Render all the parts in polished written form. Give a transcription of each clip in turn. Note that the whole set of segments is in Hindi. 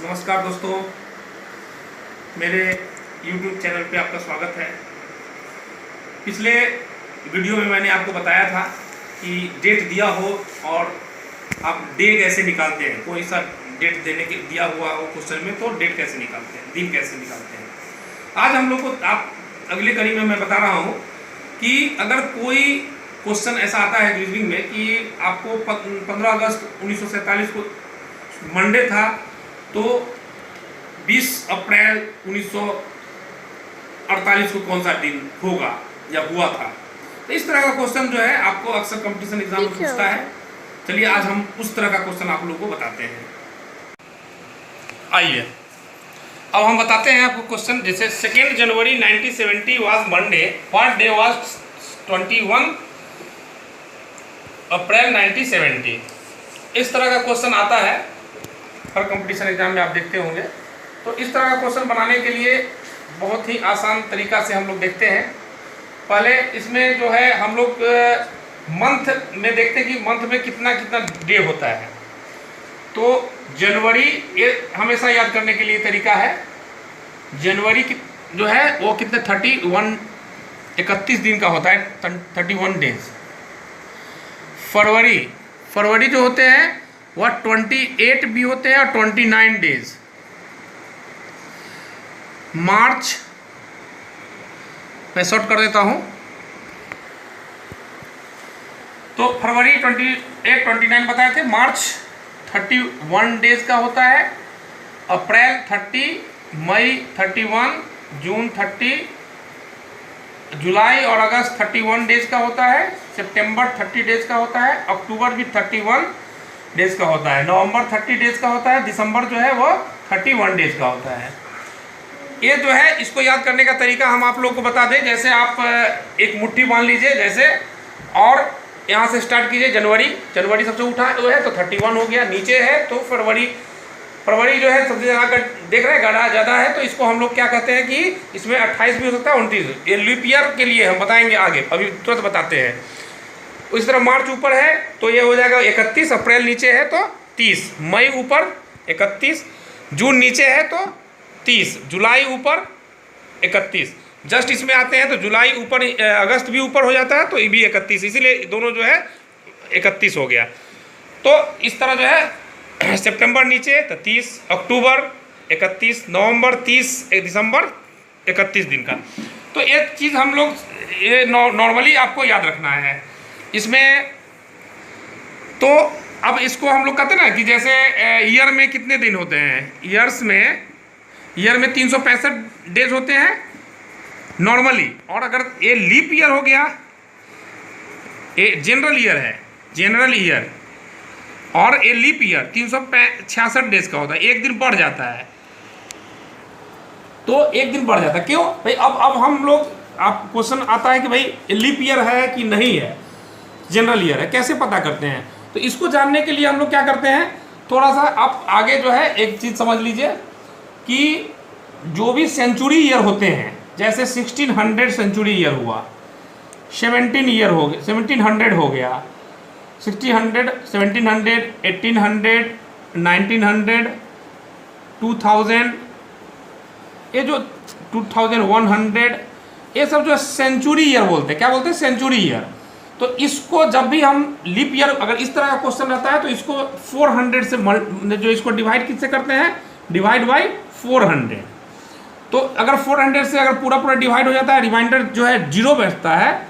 नमस्कार दोस्तों, मेरे YouTube चैनल पे आपका स्वागत है। पिछले वीडियो में मैंने आपको बताया था कि डेट दिया हो और आप डे कैसे निकालते हैं। कोई सा डेट देने के दिया हुआ हो क्वेश्चन में, तो डेट कैसे निकालते हैं, दिन कैसे निकालते हैं। आज हम लोग को आप अगले कड़ी में मैं बता रहा हूँ कि अगर कोई क्वेश्चन ऐसा आता है रीजनिंग में कि आपको 15 अगस्त 1947 को मंडे था, तो 20 अप्रैल 1948 को कौन सा दिन होगा या हुआ था। तो इस तरह का क्वेश्चन जो है आपको अक्सर कंपटीशन एग्जाम में पूछता है। चलिए आज हम उस तरह का क्वेश्चन आप लोगों को बताते हैं। आइए अब हम बताते हैं आपको क्वेश्चन। जैसे 2 जनवरी 1970 was Monday, what day was 21 अप्रैल 1970। इस तरह का क्वेश्चन आता है हर कंपटीशन एग्जाम में, आप देखते होंगे। तो इस तरह का क्वेश्चन बनाने के लिए बहुत ही आसान तरीका से हम लोग देखते हैं। पहले इसमें जो है हम लोग मंथ में देखते हैं कि मंथ में कितना कितना डे होता है। तो जनवरी, ये हमेशा याद करने के लिए तरीका है। जनवरी जो है वो कितने 31 दिन का होता है, 31 डेज। फरवरी जो होते हैं वह 28 भी होते हैं और 29 डेज। मार्च मैं शॉर्ट कर देता हूं, तो फरवरी 28 29 बताए थे। मार्च 31 डेज का होता है, अप्रैल 30, मई 31, जून 30, जुलाई और अगस्त 31 डेज का होता है, सितंबर 30 डेज का होता है, अक्टूबर भी 31 डेज का होता है, नवंबर 30 डेज का होता है, दिसंबर जो है वो 31 डेज का होता है। ये जो है इसको याद करने का तरीका हम आप लोगों को बता दें। जैसे आप एक मुट्ठी बांध लीजिए जैसे, और यहाँ से स्टार्ट कीजिए। जनवरी सबसे उठा जो है तो 31 हो गया, नीचे है तो फरवरी जो है सबसे ज़्यादा देख रहे हैं गाढ़ा ज़्यादा है, तो इसको हम लोग क्या कहते हैं कि इसमें 28 भी हो सकता है, 29। ये लीप ईयर के लिए हम बताएंगे आगे, अभी तुरंत बताते हैं। इस तरह मार्च ऊपर है तो ये हो जाएगा 31, अप्रैल नीचे है तो 30, मई ऊपर 31, जून नीचे है तो 30, जुलाई ऊपर 31। जस्ट इसमें आते हैं तो जुलाई ऊपर, अगस्त भी ऊपर हो जाता है तो ये भी 31, इसीलिए दोनों जो है 31 हो गया। तो इस तरह जो है सितंबर नीचे तो 30, अक्टूबर 31, नवंबर 30, दिसंबर 31 दिन का। तो एक चीज़ हम लोग ये नॉर्मली आपको याद रखना है इसमें। तो अब इसको हम लोग कहते हैं ना कि जैसे ईयर में कितने दिन होते हैं, ईयर में 365 डेज होते हैं नॉर्मली। और अगर ये लीप ईयर हो गया, ये जनरल ईयर और ये लीप ईयर 366 डेज का होता है, एक दिन बढ़ जाता है। तो एक दिन बढ़ जाता है क्यों भाई? अब हम लोग, आप क्वेश्चन आता है कि भाई लीप ईयर है कि नहीं है, जनरल ईयर है, कैसे पता करते हैं? तो इसको जानने के लिए हम लोग क्या करते हैं, थोड़ा सा आप आगे जो है एक चीज़ समझ लीजिए कि जो भी सेंचुरी ईयर होते हैं, जैसे 1600 सेंचुरी ईयर हुआ, 1700 हो गया, 1800, 1800, 1900, 2000, ये जो 2100, ये सब जो सेंचुरी ईयर बोलते हैं। क्या बोलते हैं? Century year. तो इसको जब भी हम लीप ईयर, अगर इस तरह का क्वेश्चन रहता है तो इसको 400 से जो इसको डिवाइड किससे करते हैं, डिवाइड बाई 400। तो अगर 400 से अगर पूरा डिवाइड हो जाता है, रिमाइंडर जो है 0 बचता है,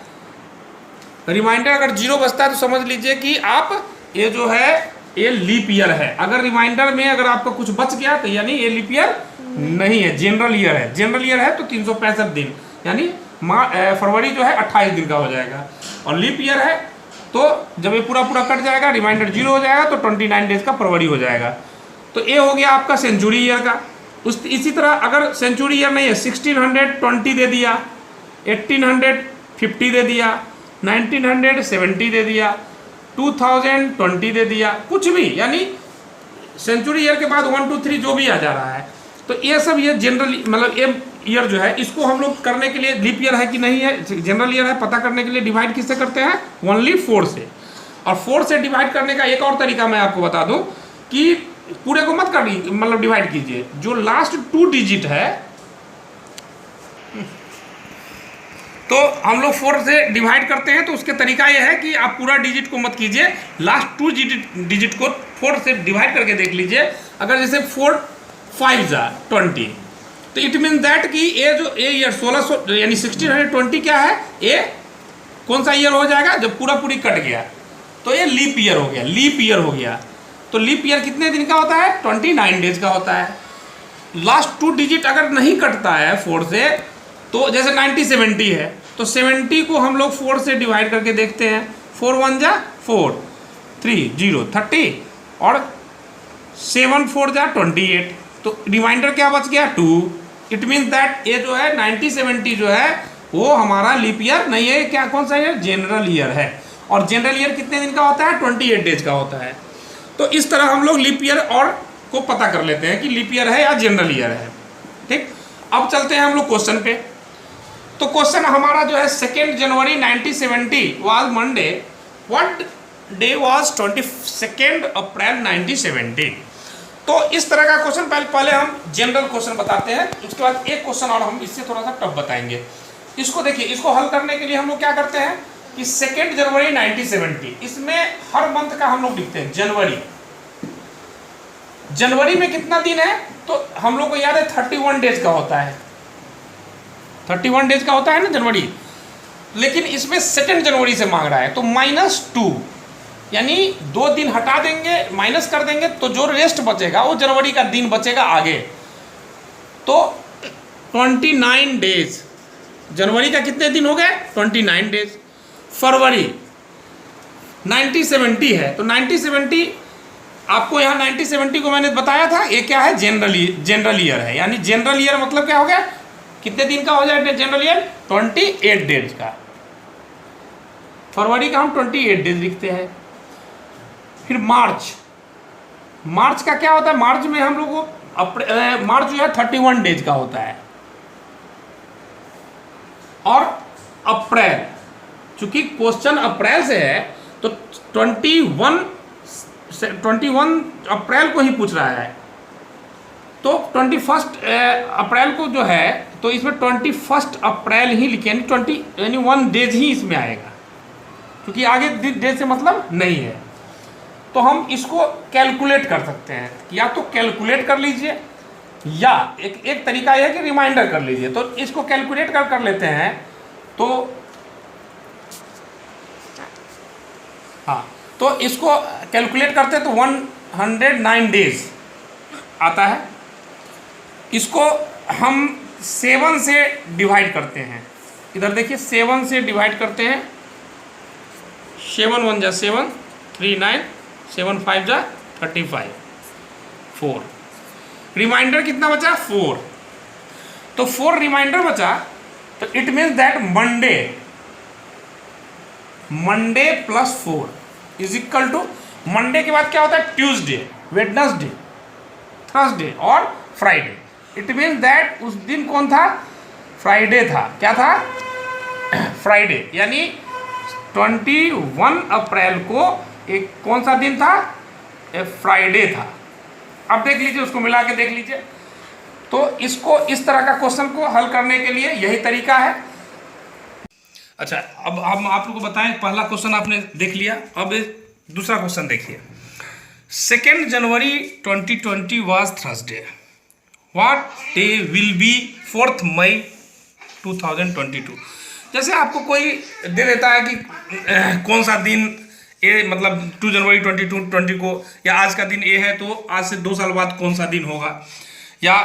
रिमाइंडर अगर 0 बचता है तो समझ लीजिए कि आप ये जो है ये लीप ईयर है। अगर रिमाइंडर में अगर आपका कुछ बच गया तो यानी ये लीप ईयर नहीं है, जनरल ईयर है। जनरल ईयर है तो 365 दिन, यानी फरवरी जो है 28 दिन का हो जाएगा। और लीप ईयर है तो जब ये पूरा कट जाएगा, रिमाइंडर 0 हो जाएगा तो 29 डेज का फरवरी हो जाएगा। तो ये हो गया आपका सेंचुरी ईयर का। इसी तरह अगर सेंचुरी ईयर नहीं है, 1620 दे दिया, 1850 दे दिया, 1970 दे दिया, 2020 दे दिया, कुछ भी, यानी सेंचुरी ईयर के बाद 1 2 3 जो भी आ जा रहा है, तो ये सब ये जनरल मतलब ये ईयर जो है इसको हम लोग करने के लिए, लीप ईयर है कि नहीं है, जनरल ईयर है, पता करने के लिए डिवाइड किससे करते हैं, ओनली 4 से। और 4 से डिवाइड करने का एक और तरीका मैं आपको बता दूं कि पूरे को मत कर मतलब डिवाइड कीजिए, जो लास्ट 2 डिजिट है तो हम लोग 4 से डिवाइड करते हैं, तो उसके तरीका यह है कि आप पूरा डिजिट को मत कीजिए, लास्ट 2 डिजिट को 4 से डिवाइड करके देख लीजिए। अगर जैसे 4 5 20, तो इट मीन दैट कि ये जो ए ईयर 1600 यानी 1620 क्या है, ये कौन सा ईयर हो जाएगा, जब पूरा पूरी कट गया तो ये लीप ईयर हो गया, लीप ईयर हो गया। तो लीप ईयर कितने दिन का होता है, 29 डेज का होता है। लास्ट 2 डिजिट अगर नहीं कटता है 4 से, तो जैसे 90 70 है, तो 70 को हम लोग 4 से डिवाइड करके देखते हैं। 4 1 जा 4, 3 0 30 और 7 4 जा 28, तो रिमाइंडर क्या बच गया 2। इट मीन्स दैट ये जो है 90 70 जो है वो हमारा लीप ईयर नहीं है, क्या कौन सा ईयर, जनरल ईयर है। और जनरल ईयर कितने दिन का होता है, 28 डेज का होता है। तो इस तरह हम लोग लीप ईयर और को पता कर लेते हैं कि लीप ईयर है या जनरल ईयर है। ठीक, अब चलते हैं हम लोग क्वेश्चन पे। तो क्वेश्चन हमारा जो है 2 जनवरी 1970 was Monday, what day was 22 अप्रैल 1970। तो इस तरह का क्वेश्चन पहले हम जनरल क्वेश्चन बताते हैं, उसके बाद एक क्वेश्चन और हम इससे थोड़ा सा टफ बताएंगे। इसको देखिए, इसको हल करने के लिए हम लोग क्या करते हैं कि 2 जनवरी 1970, इसमें हर मंथ का हम लोग लिखते हैं जनवरी। जनवरी में कितना दिन है, तो हम लोग को याद है 31 डेज का होता है, 31 डेज का होता है ना जनवरी। लेकिन इसमें 2 जनवरी से मांग रहा है, तो -2 यानी 2 दिन हटा देंगे, माइनस कर देंगे, तो जो रेस्ट बचेगा वो जनवरी का दिन बचेगा आगे। तो 29 डेज, जनवरी का कितने दिन हो गए, 29 डेज। फरवरी 1970 है, तो 1970 आपको यहाँ 1970 को मैंने बताया था, ये क्या है, जनरल ईयर है। यानी जनरल ईयर मतलब क्या हो गया, कितने दिन का हो जाएगा जनरल ईयर, 28 डेज का। फरवरी का हम 28 डेज लिखते हैं। फिर मार्च का क्या होता है, मार्च में हम लोग को मार्च जो है 31 डेज का होता है। और अप्रैल, चूंकि क्वेश्चन अप्रैल से है तो 21 अप्रैल को ही पूछ रहा है, तो 21 अप्रैल को जो है, तो इसमें 21 अप्रैल ही लिखे, यानी 1 डेज ही इसमें आएगा, क्योंकि आगे डेज से मतलब नहीं है। तो हम इसको कैलकुलेट कर सकते हैं, या तो कैलकुलेट कर लीजिए, या एक तरीका यह है कि रिमाइंडर कर लीजिए। तो इसको कैलकुलेट कर लेते हैं, तो हाँ, तो इसको कैलकुलेट करते हैं तो 109 डेज आता है। इसको हम 7 से डिवाइड करते हैं, इधर देखिए 7 से डिवाइड करते हैं। 7 1 जा 7, 3 9, 7 5 जा 35, 4 रिमाइंडर कितना बचा, 4। तो 4 रिमाइंडर बचा, तो it means that Monday plus 4 is equal to, Monday के बाद क्या होता है, ट्यूसडे, वेडनेसडे, थर्सडे और फ्राइडे। इट मीन्स दैट उस दिन कौन था, फ्राइडे था। क्या था, फ्राइडे। यानी 21 अप्रैल को एक कौन सा दिन था, फ्राइडे था। अब देख लीजिए, उसको मिला के देख लीजिए। तो इसको, इस तरह का क्वेश्चन को हल करने के लिए यही तरीका है। अच्छा, अब हम आप लोगों को बताएं, पहला क्वेश्चन आपने देख लिया, अब दूसरा क्वेश्चन देखिए। 2 जनवरी 2020 was Thursday, what day will be 4 मई 2022। जैसे आपको कोई दे देता है कि कौन सा दिन ये, मतलब 2 जनवरी 2020 को, या आज का दिन ये है, तो आज से 2 साल बाद कौन सा दिन होगा, या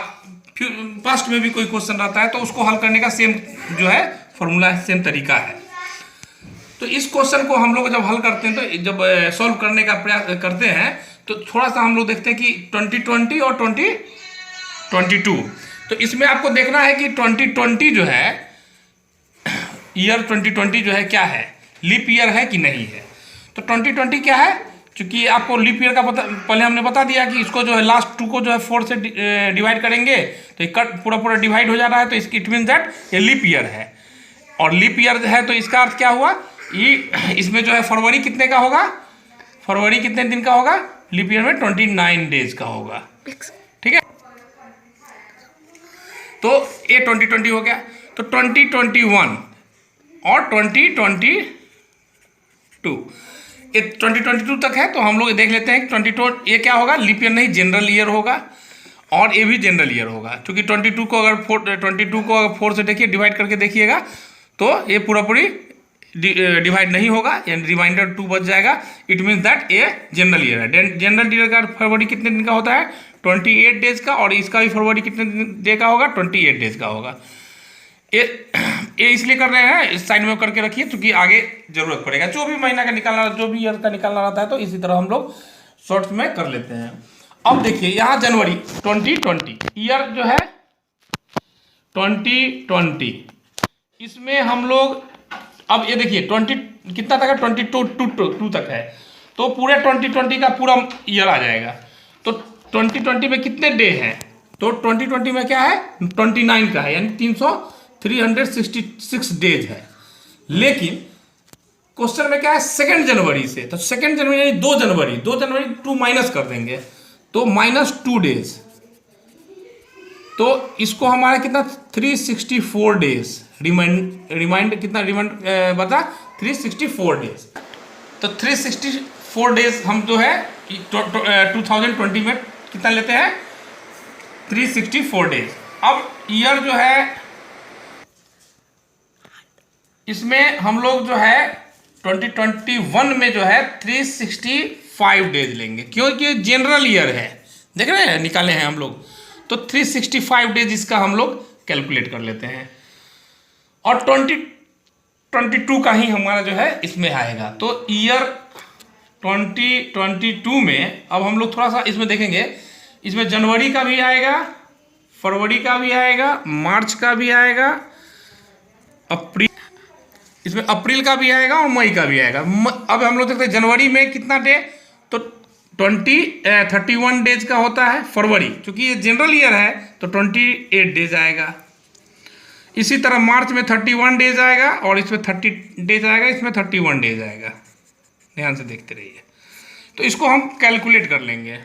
फिर पास्ट में भी कोई क्वेश्चन रहता है, तो उसको हल करने का सेम जो है फॉर्मूला है, सेम तरीका है। तो इस क्वेश्चन को हम लोग जब हल करते हैं, तो जब सॉल्व करने का प्रयास करते हैं, तो थोड़ा सा हम लोग देखते हैं कि 2020 और 2022, तो इसमें आपको देखना है कि 2020 जो है, ईयर 2020 जो है क्या है, लीप ईयर है कि नहीं है। तो 2020 क्या है, क्योंकि आपको लीप ईयर का पता, पहले हमने बता दिया कि इसको जो है लास्ट 2 को जो है 4 से डिवाइड करेंगे, तो ये पूरा डिवाइड हो जा रहा है, तो इट मीन्स दैट ये लीप ईयर है। और लीप ईयर है, तो इसका अर्थ क्या हुआ, ये इसमें जो है फरवरी कितने का होगा, फरवरी कितने दिन का होगा, लीप ईयर में 29 डेज का होगा, ठीक है। तो ये 2020 हो गया। तो 2021 और 2022, ये 2022 तक है। तो हम लोग देख लेते हैं कि 22 ये क्या होगा, लीप ईयर नहीं, जनरल ईयर होगा, और ये भी जनरल ईयर होगा। क्योंकि 22 को अगर 4 से देखिए, डिवाइड करके देखिएगा, तो ये पूरी डिवाइड नहीं होगा, यानी रिमाइंडर 2 बच जाएगा। इट मीन्स दैट ये जनरल ईयर है। जनरल ईयर का फरवरी कितने दिन का होता है, 28 डेज का, और इसका भी फरवरी कितने डे का होगा, 28 डेज का होगा। ये इसलिए कर रहे हैं, इस साइड में करके रखिए, क्योंकि आगे जरूरत पड़ेगा। जो भी महीना का निकालना, जो भी ईयर का निकालना रहता है, तो इसी तरह हम लोग शॉर्ट्स में कर लेते हैं। अब देखिए यहाँ जनवरी 2020 ईयर जो है 2020, इसमें हम लोग अब ये देखिए 20 कितना तक है, 22 तक है। तो पूरे 2020 का पूरा ईयर आ जाएगा। तो 2020 में कितने डे हैं, तो 2020 में क्या है, 29 का है, यानी 366 डेज है। लेकिन क्वेश्चन में क्या है, 2 जनवरी से, तो 2 जनवरी यानी 2 जनवरी 2 माइनस कर देंगे, तो -2 डेज। तो इसको हमारा कितना 364 डेज रिमाइंड कितना रिमाइंड बता 364 डेज। तो 364 डेज हम जो है 2020 में कितना लेते हैं, 364 डेज। अब ईयर जो है इसमें हम लोग जो है 2021 में जो है 365 डेज लेंगे, क्योंकि जनरल ईयर है, देख रहे हैं निकाले हैं हम लोग। तो 365 डेज इसका हम लोग कैलकुलेट कर लेते हैं, और 2022 का ही हमारा जो है इसमें आएगा। तो ईयर 2022 में अब हम लोग थोड़ा सा इसमें देखेंगे, इसमें जनवरी का भी आएगा, फरवरी का भी आएगा, मार्च का भी आएगा, अप्रैल, इसमें अप्रैल का भी आएगा और मई का भी आएगा। अब हम लोग देखते हैं जनवरी में कितना डे, तो 31 डेज का होता है फरवरी, क्योंकि ये जनरल ईयर है, तो 28 डेज आएगा। इसी तरह मार्च में 31 डेज आएगा, और इसमें 30 डेज आएगा, इसमें 31 डेज आएगा। ध्यान से देखते रहिए। तो इसको हम कैलकुलेट कर लेंगे।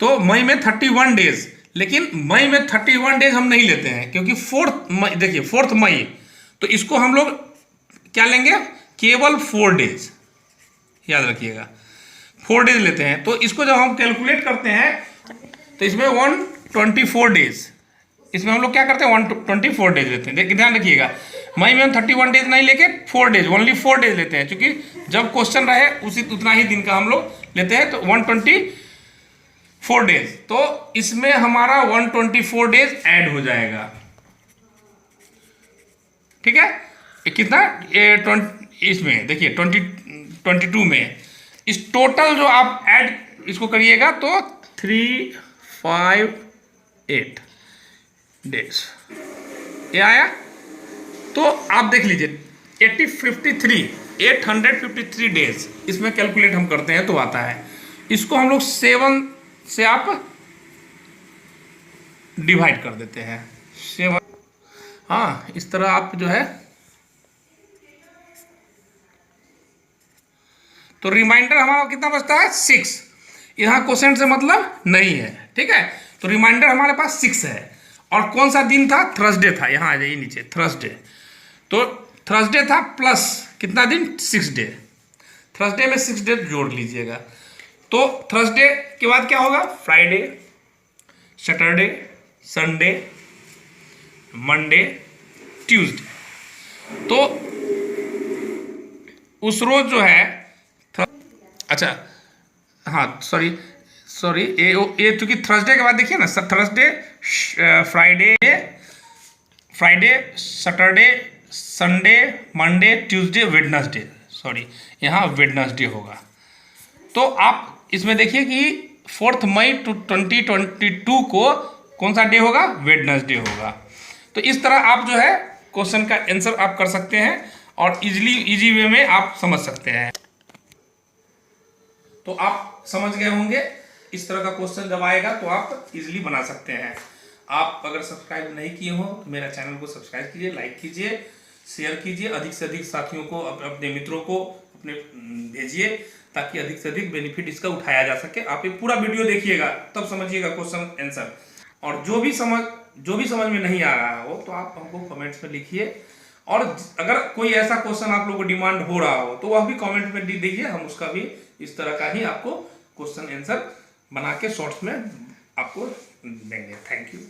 तो मई में 31 डेज, लेकिन मई में 31 डेज हम नहीं लेते हैं, क्योंकि 4 मई, देखिए 4 मई, तो इसको हम लोग क्या लेंगे, केवल 4 डेज, याद रखिएगा 4 डेज लेते हैं। तो इसको जब हम कैलकुलेट करते हैं, तो इसमें 124 डेज, इसमें हम लोग क्या करते हैं 124 डेज लेते हैं। ध्यान रखिएगा, मई में हम 31 डेज नहीं लेके 4 डेज, ओनली 4 डेज लेते हैं, क्योंकि जब क्वेश्चन रहे उतना ही दिन का हम लोग लेते हैं। तो 124 डेज, तो इसमें हमारा 124 डेज ऐड हो जाएगा, ठीक है। कितना, इसमें देखिए 2022 में इस टोटल जो आप ऐड इसको करिएगा, तो 358 डेज ये आया। तो आप देख लीजिए 853 डेज इसमें कैलकुलेट हम करते हैं, तो आता है। इसको हम लोग 7 से आप डिवाइड कर देते हैं, 7, हाँ, इस तरह आप जो है, तो रिमाइंडर हमारा कितना बचता है 6। यहाँ क्वेश्चन से मतलब नहीं है, ठीक है। तो रिमाइंडर हमारे पास 6 है। और कौन सा दिन था, थर्सडे था, यहाँ आ जाइए नीचे, थर्सडे। तो थर्सडे था प्लस कितना दिन, 6 डे। थर्सडे में 6 डे जोड़ लीजिएगा। तो थर्सडे के बाद क्या होगा, Friday, Saturday, Sunday, Monday, Tuesday. तो उस रोज जो है, अच्छा हाँ सॉरी ये चूंकि थर्सडे के बाद देखिए ना, Thursday, Friday, Saturday, Sunday, Monday, Tuesday, Wednesday, sorry यहाँ वेडनेसडे होगा। तो आप इसमें देखिए कि 4 मई 2022 को कौन सा डे होगा, वेडनेसडे होगा। तो इस तरह आप जो है क्वेश्चन का आंसर आप कर सकते हैं, और इजी वे में आप समझ सकते हैं। तो आप समझ गए होंगे, इस तरह का क्वेश्चन जब आएगा तो आप इजीली बना सकते हैं। आप अगर सब्सक्राइब नहीं किए हो तो मेरा चैनल को सब्सक्राइब कीजिए, लाइक कीजिए, शेयर कीजिए, अधिक से अधिक साथियों को, अपने मित्रों को अपने भेजिए, ताकि अधिक से अधिक बेनिफिट इसका उठाया जा सके। आप ये पूरा वीडियो देखिएगा तब समझिएगा क्वेश्चन आंसर। और जो भी समझ में नहीं आ रहा हो तो आप हमको कमेंट्स में लिखिए, और अगर कोई ऐसा क्वेश्चन आप लोगों को डिमांड हो रहा हो तो वह भी कमेंट में लिख दीजिए, हम उसका भी इस तरह का ही आपको क्वेश्चन आंसर बना के शॉर्ट्स में आपको देंगे। Thank you.